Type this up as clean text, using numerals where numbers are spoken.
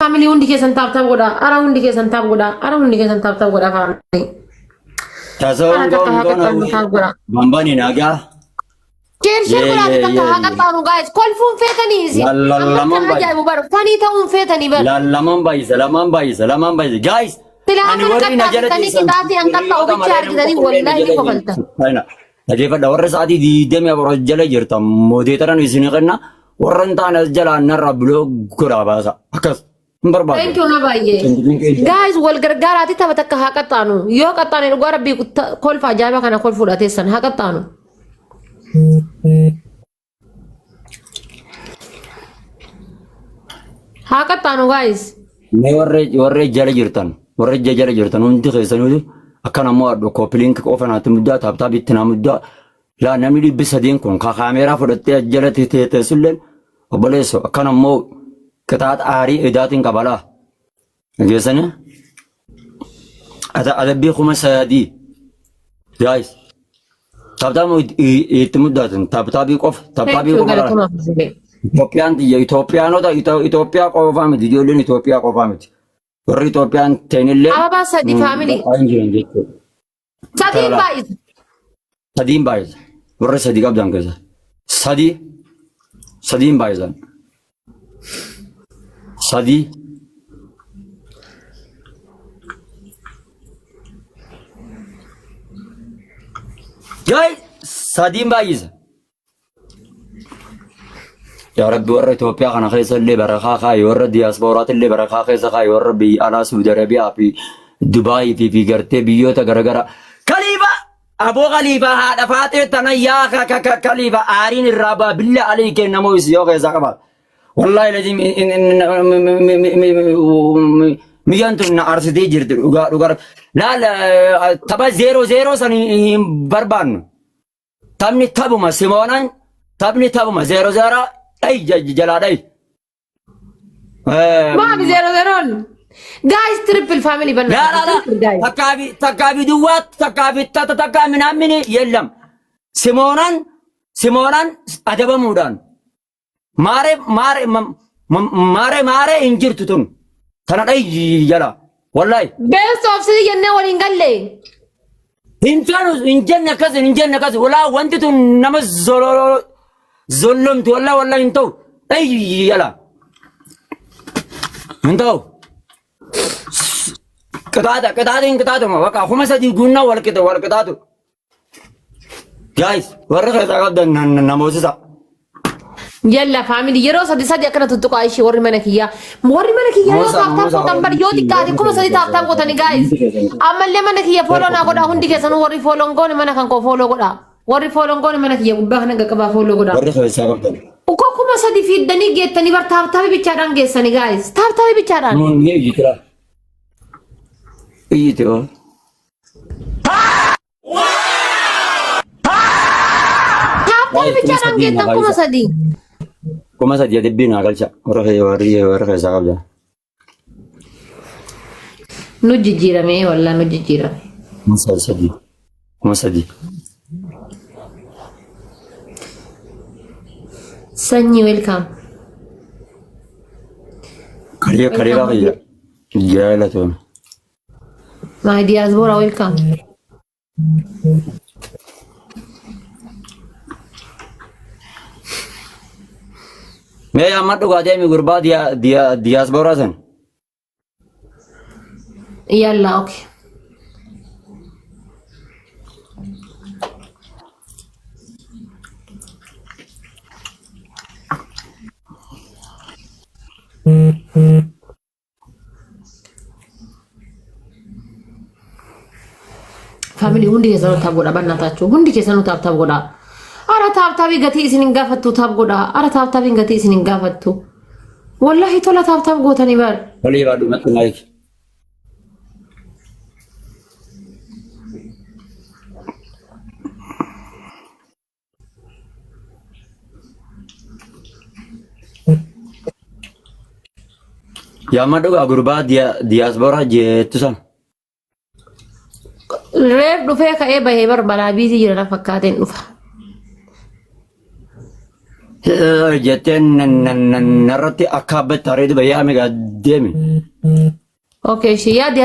family hundi keessan taaptaap godha. Ara hundi keessan taap godha. Ara hundi keessan taaptaap godha family. Taasawwan goona bambani nagaa. Share godha takka haqa taanu guys. Kolfuun feetanii isi. Lamaan ajaa'ibu bar. Fanii ta'uun feetanii bar. Lamaan baay'isa guys. Ani warri na jala taati an qatta obicha argitanii wallahi ni kofalta. Dhageeffadha warra sa'aatii 24 jala jirtan moodeetaran isin qenna warra taana jala narra biloo goraa baasa akkas hin barbaadu. Thank you na baay'ee. Guys wal gargaaraati tapha takka haa qaxxaanu yoo qaxxaane dhugaa rabbii kolfa ajaa'iba kana kolfuudha teessan haa qaxxaanu. Haa qaxxaanu guys. Mee warra jala jirtan hundi keessanii akkan ammoo addo koopiliink qofanaatti muddaa taaptaa bittinaa muddaa laa namni dhibbi sadiin kun kaameeraa fudhattee jala teessulleen obboleesso akkan ammoo qixaaxa aarii edaatiin qabalaa geessanii adabbii kuma sadii guys taaptaa itti muddaatin taaptaabii qofa taaptaabii qofa Itoophiyaa qofaa miti ijoolleen Itoophiyaa qofaa miti. Warri Itoophiyaan ta'inillee Ababa sadi family. Sadiin baay'isa. Warra sadii qabdan keessa. Sadiin baay'isan. Sadii. Guys, sadiin baay'isa. يا رب ورا إثيوبيا أنا خيس اللي برخا خاي ورا دياسبورات اللي برخا خيس خاي ورا بي أنا سعودي عربية في دبي في قرتي بيوتا غرغرة خليفة أبو خليفة هذا فاتح تنايا خليفة آرين الرابع بالله عليك نمو يسيو خيس كمان والله لازم ميانتون أرسدي جرد وغار لا تبا 0-0 سني بربان تبني تبو ما سيمونان تبني تبو ما 0-0 أي جلادي ما في 0-0 guys triple family بنا لا تكابي دوات تكابي تكا من أمني يلم سيمونان أدبا مودان ماري إنجرتون تنا أي جلا والله best of city جنة ولينغالي إنجن كذا ولا وانتو نمز ظلمت والله انتو اي يلا انتو قطعة ما وقع خمسة دي قلنا ولا قطعة جايز ورقة تقعد نموزسا يلا فاميلي يرو سدي أكنا تتوقع أي شيء وري منكيا يو تاب تنبر يو دكاتي كم سدي تاب قطعني جايز أما اللي منكيا فولو ناقودا هندي كسانو وري فولو نقول منكان كو فولو قودا وري فولو نقول منكيا ببهنا كبا فولو قودا ورقة تقعد uko kuma sadi fiddani geettani bar taabtaabi bichaadhaan geessani guys taabtaabi bichaadhaan mun ne jitra iyito taabtaabi bichaadhaan geettan kuma sadi debbina galcha warra sababda nu jijjiirame walla nu jijjiirame kuma sadi Sanyi welcome. Kariya jala tuh. My diaspora welcome. Me amat tuh aja mi gurba diaspora sen. Yalla okay. family hundi keessanuu taab godha bannataachuu hundi keessanuu taab godha ara taabtaabii gatii isin hin gaafattu taab godha ara taabtaabiin gatii isin hin gaafattu wallahi tola taab gootanii bar walii baadhu natti maayik Yamadu agurba diaspora jettu san. Reef dhufee ka'ee bahee barbaadaa biisii jira fakkaateen dhufa. جتين نرتي أكابت تريد بيامي قدامي اوكي شي يا دي